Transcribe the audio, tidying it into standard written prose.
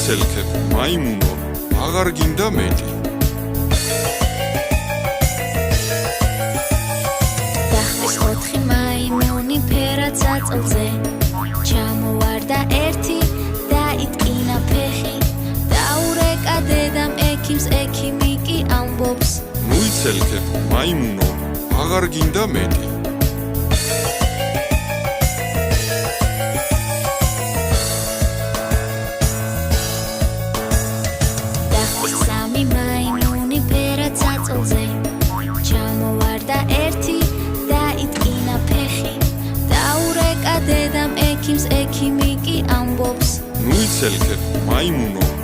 მოიცელქებ მაიმუნო აღარ გინდა მეტი დახტის 4 მაიმუნი ფერად საწოლზე ჩამოვარდა ერთი დაიტკინა ფეხი დაურეკა დედამ ექიმს ექიმი კი ამბობს მოიცელქებ მაიმუნო აღარ გინდა მეტი დახტის 3 მაიმუნი ფერად საწოლზე ჩამოვარდა ერთი დაიტკინა ფეხი დაურეკა დედამ ექიმს ექიმი კი ამბობს მოიცელქებ მაიმუნო